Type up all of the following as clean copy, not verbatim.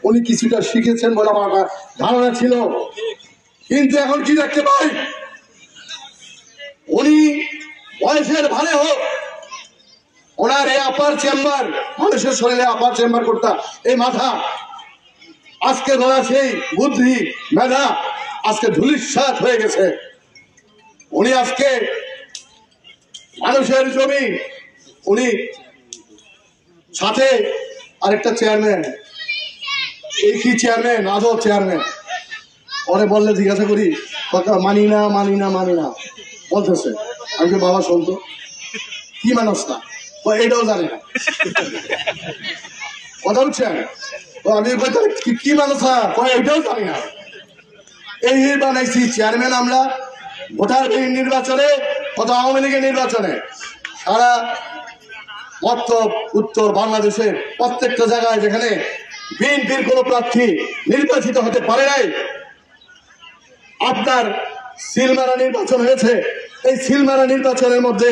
উনি কিছুটা শিখেছেন বলে আমার ধারণা ছিল, কিন্তু এখন কি দেখতে পাই, উনি বয়সের ভারে হোক, ওনার এই আপার চেম্বার, মানুষের শরীরে আপার চেম্বার করতা এই মাথা, আজকে ধরা সেই বুদ্ধি মেধা আজকে ধূলিসাৎ হয়ে গেছে। উনি আজকে মানুষের জমি, উনি সাথে আরেকটা চেয়ারম্যান, এই কি চেয়ারম্যান, আজও চেয়ারম্যান, পরে বললে জিজ্ঞাসা করি, মানি না মানি না মানি না বলতেছে। আমি বাবা শুনতো কি মানুষ না, এটাও জানি না, কথা বুঝছেন? আমি কি মানুষ না, এটাও জানি না। এই বানাইছি চেয়ারম্যান আমরা ভোটার নির্বাচনে, কত আওয়ামী লীগের নির্বাচনে, সারা মধ্য উত্তর বাংলাদেশের প্রত্যেকটা জায়গায় যেখানে বিএনপির কোন প্রার্থী নির্বাচিত হতে পারে নাই, আপনার সিলমারা নির্বাচন হয়েছে, এই সিলমারা নির্বাচনের মধ্যে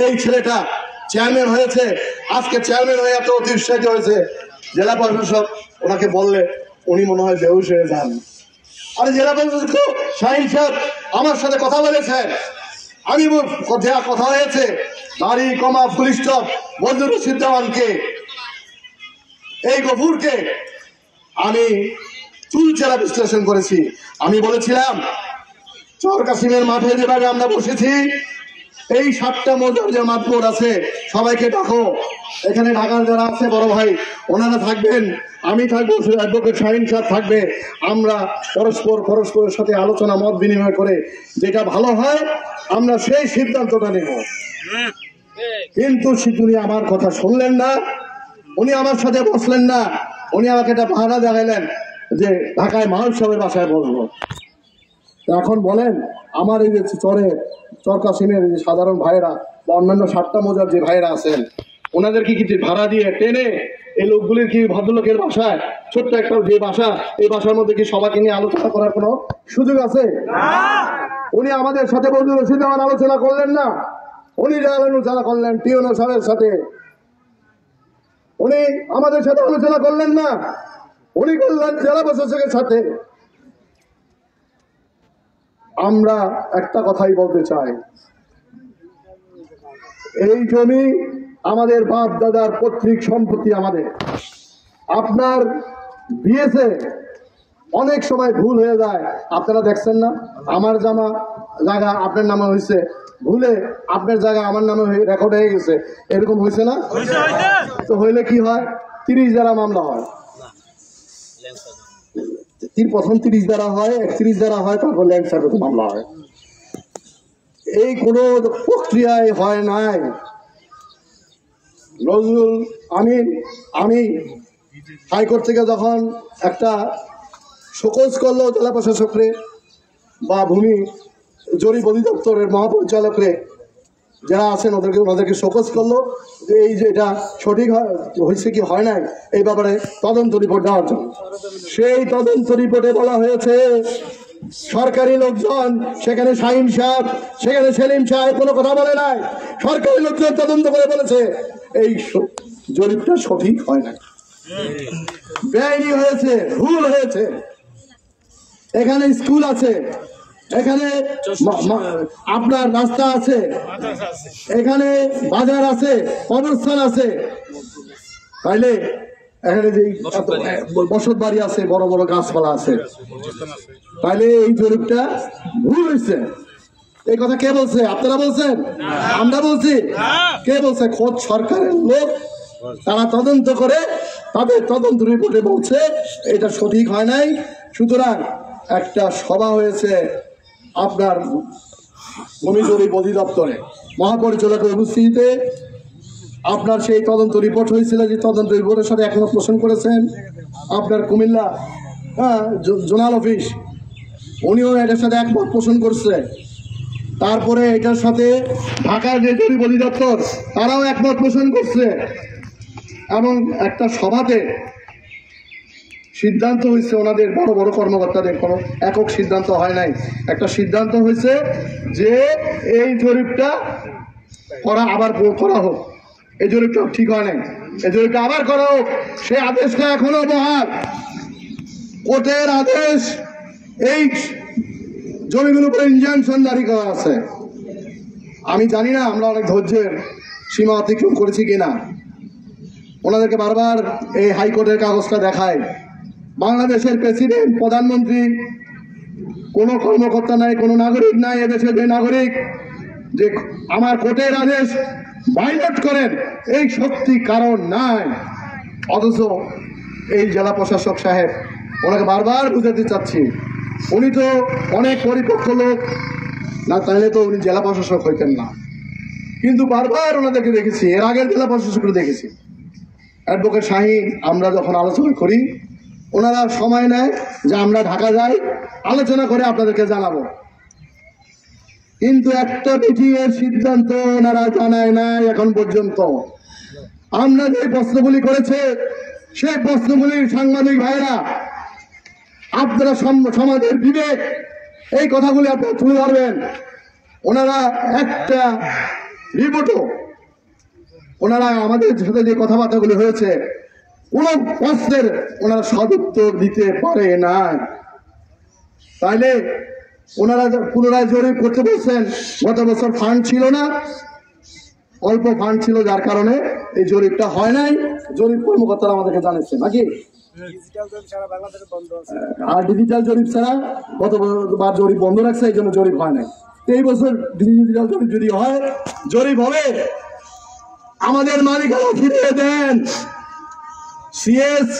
এই ছেলেটা চেয়ারম্যান হয়েছে। আজকে চেয়ারম্যান হয়ে এত অতি উৎসাহিত হয়েছে, জেলা প্রশাসক ওনাকে বললে উনি মনে হয় বেহুশ হয়ে যান। আর জেলা প্রশাসক শাহিন সাহেব আমার সাথে কথা বলেছেন, আমি কথা হয়েছে দাড়ি কমা ফুল স্টপ মঞ্জুর রশিদ দেওয়ানকে, এই গফুরকে আমি চুলচেরা বিশ্লেষণ করেছি। আমি বলেছিলাম চর কাসিমের মাঠে যেভাবে আমরা বসেছি, এই 7টা মৌজার যে মাতবর আছে সবাইকে ডাকো, এখানে ঢাকার যারা আছে বড় ভাই ওনারা থাকবেন, আমি থাকবো, অ্যাডভোকেট শাহিন সাহেব থাকবে, আমরা পরস্পরের সাথে আলোচনা মত বিনিময় করে যেটা ভালো হয় আমরা সেই সিদ্ধান্তটা নেব। কিন্তু উনি আমার কথা শুনলেন না, উনি আমার সাথে বসলেন না, উনি আমাকে একটা বাহানা দেখাইলেন যে ঢাকায় মাহল সাহেবের বাসায় বসবো। এখন বলেন আমার এই যে চর কাসিমের যে সাধারণ ভাইয়েরা বা অন্যান্য 7টা মৌজার যে ভাইয়েরা আছেন, ওনাদের কি ভাড়া দিয়ে টেনে এই লোকগুলির কি ভদ্রলোকের বাসায়, ছোট্ট একটা যে বাসা, এই বাসার মধ্যে কি সবাইকে নিয়ে আলোচনা করার কোনো সুযোগ আছে? উনি আমাদের সাথে মঞ্জুর রশিদ দেওয়ান আলোচনা করলেন না, উনি আলোচনা করলেন টিওনো সাহেবের সাথে, উনি আমাদের সাথে আলোচনা করলেন না, উনি করলেন জেলা প্রশাসকের সাথে। আমরা একটা কথাই বলতে চাই, এই জমি আমাদের বাপ দাদার পৈতৃক সম্পত্তি আমাদের। আপনার বিয়েতে অনেক সময় ভুল হয়ে যায়, আপনারা দেখছেন না, আমার জায়গা আপনার নামে হয়েছে, ভুলে আপনার জায়গা আমার নামে রেকর্ড হয়ে গেছে, এরকম হয়েছে না? তো হইলে কি হয়, 30 দ্বারা মামলা হয়, প্রথম 30 দ্বারা হয়, 31 দ্বারা হয়, তারপর ল্যান্ড সার্ভেতে মামলা হয়। এই কোন প্রক্রিয়ায় হয় নাই। নজরুল আমি হাইকোর্ট থেকে যখন একটা শোকজ করলো জেলা প্রশাসকরে বা ভূমি জরিপ অধিদপ্তরের মহাপরিচালকরে যারা আছেন ওনাদেরকে শোকজ করলো যে এই যে এটা সঠিক হয়েছে কি হয় নাই এই ব্যাপারে তদন্ত রিপোর্ট দেওয়ার জন্য। সেই তদন্ত রিপোর্টে বলা হয়েছে সরকারি লোকজন, সেখানে শাহিন সাহেব, সেখানে সেলিম সাহেব কোনো কথা বলে নাই, সরকারি লোকজন তদন্ত করে বলেছে এই জরিপটা সঠিক হয় নাই, বেআইনি হয়েছে, ভুল হয়েছে। এখানে স্কুল আছে, এখানে আপনার রাস্তা আছে, এখানে বাজার আছে, কবরস্থান আছে, তাইলে এখানে যে বসত বাড়ি আছে, বড় বড় গাছপালা আছে, তাইলে এই জরিপটা ভুল হয়েছে। এই কথা কে বলছে? আপনারা বলছেন? আমরা বলছি? কে বলছে? খোদ সরকারের লোক, তারা তদন্ত করে তাদের তদন্ত রিপোর্টে বলছে এটা সঠিক হয় নাই। সুতরাং একটা সভা হয়েছে আপনার ভূমি জরিপ অধিদপ্তরে মহাপরিচালকের উপস্থিতিতে, আপনার সেই তদন্ত রিপোর্ট হয়েছিল, যে তদন্ত রিপোর্টের সাথে একমত পোষণ করেছেন আপনার কুমিল্লা জোনাল অফিস, উনিও এটার সাথে একমত পোষণ করছে। তারপরে এটার সাথে ঢাকার যে জরিপ অধিদপ্তর তারাও একমত পোষণ করছে, এবং একটা সভাতে সিদ্ধান্ত হয়েছে, ওনাদের বড় বড় কর্মকর্তাদের কোনো একক সিদ্ধান্ত হয় নাই, একটা সিদ্ধান্ত হয়েছে যে এই জরিপটা আবার করা হোক। এই জরিপটা ঠিক হয় নাই, এই জরিপটা আবার করো। সেই আদেশটা এখনো বহাল, কোর্টের আদেশ। এই জমিগুলোর উপরে ইনজাংশন জারি করা আছে। আমি জানি না আমরা অনেক ধৈর্যের সীমা অতিক্রম করেছি কিনা। ওনাদেরকে বারবার এই হাইকোর্টের কাগজটা দেখায়। বাংলাদেশের প্রেসিডেন্ট, প্রধানমন্ত্রী, কোনো কর্মকর্তা নাই, কোনো নাগরিক নাই এদেশের যে নাগরিক যে আমার কোর্টের আদেশ ভাইলেট করেন এই শক্তি কারণ নাই। অথচ এই জেলা প্রশাসক সাহেব, ওনাকে বারবার বুঝাতে চাচ্ছি, উনি তো অনেক পরিপক্ক লোক, না তাহলে তো উনি জেলা প্রশাসক হইতেন না। কিন্তু বারবার ওনাদেরকে দেখেছি, এর আগের জেলা প্রশাসককে দেখেছি, অ্যাডভোকেট শাহিন, আমরা যখন আলোচনা করি ওনারা সময় নেয় যে আমরা ঢাকা যাই, আলোচনা করে আপনাদেরকে জানাবো। কিন্তু একটা মিটিংয়ের সিদ্ধান্ত ওনারা জানায় নাই এখন পর্যন্ত। আমরা যে প্রশ্নগুলি করেছে সেই প্রশ্নগুলির সাংবাদিক ভাইরা, আপনারা সমাজের বিবেক, এই কথাগুলি আপনারা তুলে ধরবেন। ওনারা একটা রিপোর্টও, ওনারা আমাদের সাথে যে কথাবার্তাগুলি হয়েছে কোন প্রশ্নের ওনারা সদুত্তর দিতে পারে না। তাইলে ওনারা পুনরায় জরিপ করতে বলছেন। গত বছর ফান্ড ছিল না, অল্প ফান্ড ছিল, যার কারণে এই জরিপটা হয় নাই। জরিপ কর্মকর্তারা আমাদেরকে জানিয়েছে নাকি, আর ডিজিটাল জরিপ ছাড়া গতবার জরিপ বন্ধ রাখছে, এই জন্য জরিপ হয় নাই। এই বছর ডিজিটাল জরিপ যদি হয়, জরিপ হবে। আমাদের মালিকানা ফিরিয়ে দেন। সিএস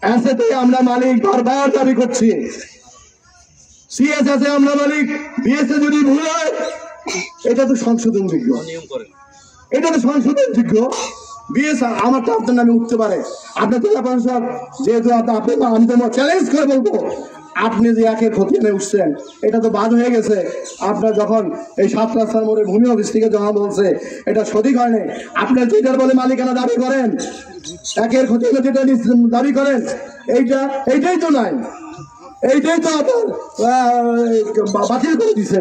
অ্যাসেটে আমরা মালিক বারবার দাবি করছি। সিএস আছে আমরা মালিক, বিএসএ যদি ভুল হয় এটা তো সংশোধনযোগ্য, এটা তো সংশোধনযোগ্য। বিএস আমার তো আপনার নামে উঠতে পারে, আপনার জেলা প্রশাসক যেহেতু আপনি, আমি তো চ্যালেঞ্জ করে বলবো, আপনি যে একের খতিয়ানে উঠছেন এটা তো বাদ হয়ে গেছে। আপনার যখন এই 7 রাস্তার মোড়ে ভূমি অফিস থেকে জমা বলছে এটা সঠিক হয়নি, আপনার যেটার বলে মালিকানা দাবি করেন, একের খতিয়ানে যেটা দাবি করেন এইটাই তো নাই, এইটাই তো আপনার বাতিল করে দিচ্ছে।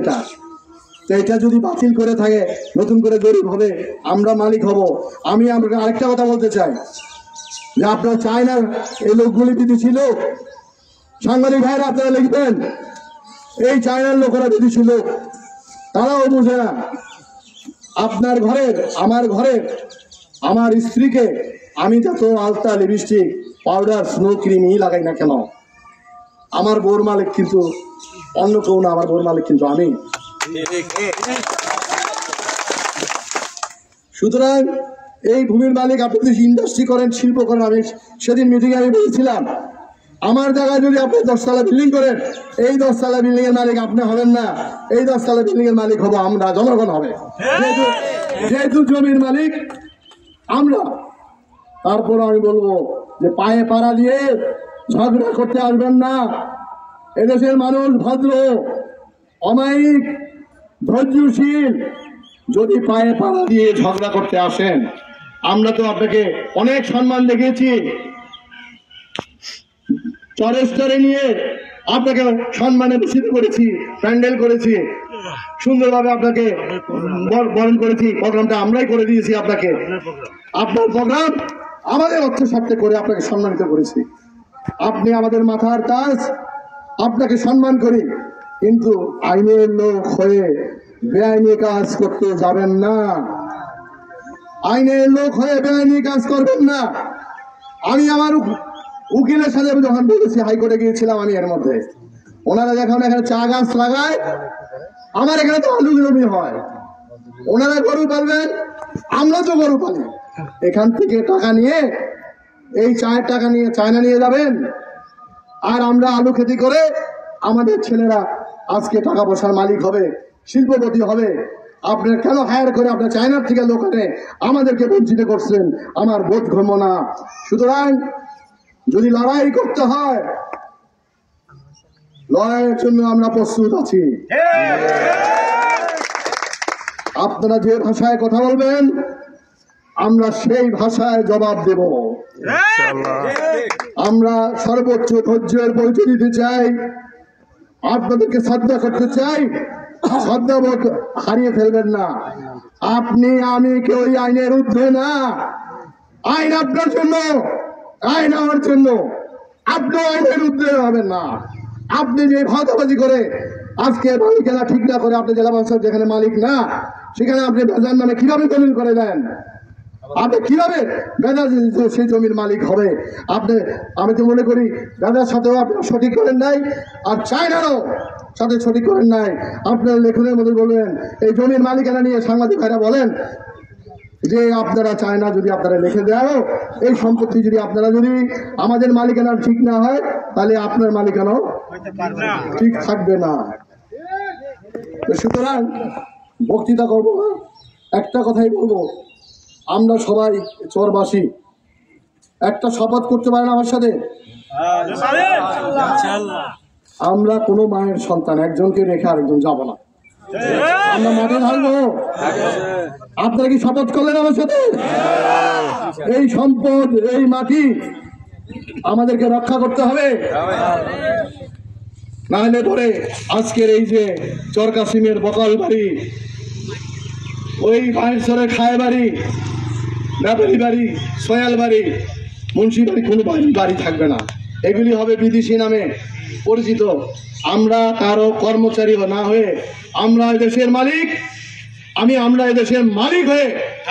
এটা যদি বাতিল করে থাকে নতুন করে জরিপ হবে, আমরা মালিক হব। আমি আপনাকে আরেকটা কথা বলতে চাই যে আপনার চায়নার এই লোকগুলি যদি ছিল, সাংবাদিক ভাইরা আপনারা লিখবেন, এই চায়নার লোকেরা যদি ছিল তারাও বুঝে না। আপনার ঘরের, আমার স্ত্রীকে আমি যত আলতা, লিপস্টিক, পাউডার, স্নো ক্রিমই লাগাই না কেন, আমার বউর মালিক কিন্তু অন্য কেউ না, আমার বউর মালিক কিন্তু আমি। সুতরাং এই ভূমির মালিক, আপনি যদি ইন্ডাস্ট্রি করেন, শিল্প করেন, আমি সেদিন মিটিংয়ে আমি বলেছিলাম, আমার জায়গায় যদি আপনি 10 তলা বিল্ডিং করেন, এই 10 তলা বিল্ডিং এর মালিক আপনি হবেন না, এই 10 তলা বিল্ডিং এর মালিক হবো আমরা, জনগণ হবে। যেহেতু জমির মালিক আমরা, তারপর আমি বলবো যে পায়ে পাড়া দিয়ে ঝগড়া করতে আসবেন না। এদেশের মানুষ ভদ্র, অমায়িক, ধৈর্যশীল। যদি পায়ে পাড়া দিয়ে ঝগড়া করতে আসেন, আমরা তো আপনাকে অনেক সম্মান দেখিয়েছি, চরে স্তরে নিয়ে আপনাকে সম্মানে ভূষিত করেছি, প্যান্ডেল করেছি, সুন্দরভাবে আপনাকে বরণ করেছি। প্রোগ্রামটা আমরাই করে দিয়েছি আপনাকে, আপনার প্রোগ্রাম আমাদের অর্থ স্বার্থে করে আপনাকে সম্মানিত করেছি। আপনি আমাদের মাথার তাজ, আপনাকে সম্মান করি, কিন্তু আইনের লোক হয়ে বেআইনি কাজ করতে যাবেন না। আইনের লোক হয়ে বেআইনি কাজ করবেন না। আমি আমার উকিলের সাথে যখন বলেছি, হাইকোর্টে গিয়েছিলাম আমি, এর মধ্যে ওনারা যখন এখানে চা গাছ লাগায়, আমার এখানে তো আলু জমি হয়, ওনারা গরু পালবেন, আমরা তো গরু পালি, এখান থেকে টাকা নিয়ে, এই চায়ের টাকা নিয়ে চায়না নিয়ে যাবেন, আর আমরা আলু খেতি করে আমাদের ছেলেরা আজকে টাকা পয়সার মালিক হবে, শিল্পপতি হবে। আপনার কেন হায়ার করে আপনার চায়নার থেকে লোক আনে আমাদেরকে বঞ্চিত করছেন, আমার বোধগম্য না। সুতরাং যদি লড়াই করতে হয়, লড়াইয়ের জন্য আমরা প্রস্তুত আছি। আপনারা যে ভাষায় কথা বলবেন আমরা সেই ভাষায় জবাব দেব। আমরা সর্বোচ্চ ধৈর্যের পরিচয় দিতে চাই, আপনাদেরকে শ্রদ্ধা করতে চাই। শ্রদ্ধাবোধ হারিয়ে ফেলবেন না। আপনি আমি কেউ আইনের ঊর্ধ্বে না। আইন আপনার জন্য, আইন আমার জন্য। আপনি আইনের ঊর্ধ্বে হবেন না। আপনি যে ভাওতাবাজি করে আজকে মালিকানা ঠিক না করে আপনি জেলা পরিষদ যেখানে মালিক না সেখানে আপনি বেজার নামে কিভাবে দলিল করে দেন? আপনি কিভাবে বেজার সেই জমির মালিক হবে? আপনি, আমি তো মনে করি বেজার সাথেও আপনি সঠিক করেন নাই, আর চায়নারও সাথে সঠিক করেন নাই। আপনার লেখনের মধ্যে বলবেন এই জমির মালিকানা নিয়ে সাংবাদিক ভাইরা বলেন যে আপনারা চায় না, যদি আপনারা লিখে দেও এই সম্পত্তি যদি আপনারা যদি আমাদের মালিকানা ঠিক না হয় তাহলে আপনার মালিকানাও ঠিক থাকবে না। সুতরাং বক্তৃতা করবো না, একটা কথাই বলবো, আমরা সবাই চরবাসী। একটা শপথ করতে পারেন আমার সাথে? আমরা কোনো মায়ের সন্তান একজনকে রেখে আরেকজন যাব না। আমরা মাঠে থাকবো। আপনারা কি শপথ করলেন আমার সাথে? এই সম্পদ, এই মাটি আমাদেরকে রক্ষা করতে হবে, না হলে পরে আজকের এই যে চরকাসিমের বকাল বাড়ি, ওই বাঁশঝড়ের খায় বাড়ি, ব্যাপারী বাড়ি, সয়াল বাড়ি, মুন্সি বাড়ি, কোনো বাড়ি থাকবে না। এগুলি হবে বিদেশি নামে পরিচিত। আমরা কারো কর্মচারী না হয়ে আমরা দেশের মালিক। আমরা এদেশের মালিক হয়ে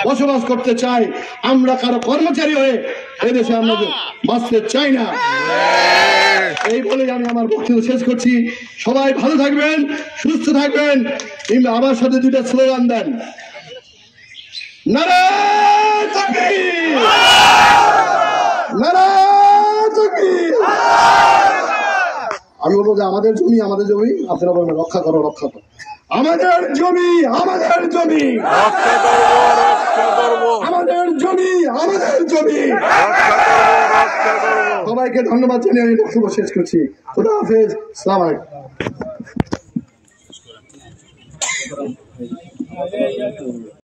বসবাস করতে চাই। আমরা কারো কর্মচারী হয়ে এদেশে আমরা বাঁচতে চাই না। এই বলে আমি আমার বক্তব্য শেষ করছি। সবাই ভালো থাকবেন, সুস্থ থাকবেন। আমার সাথে দুইটা স্লোগান দেন। নারায়ে তাকবীর, নারায়ে তাকবীর। আমি বলবো যে আমাদের জমি, আমাদের জমি, আপনারা বলবেন রক্ষা করো, রক্ষা করো। আমাদের জমি, আমাদের জমি, আমাদের জমি, আমাদের জমি। সবাইকে ধন্যবাদ জানিয়ে আমি বক্তব্য শেষ করছি। খুদা হাফেজ, আসসালামু আলাইকুম।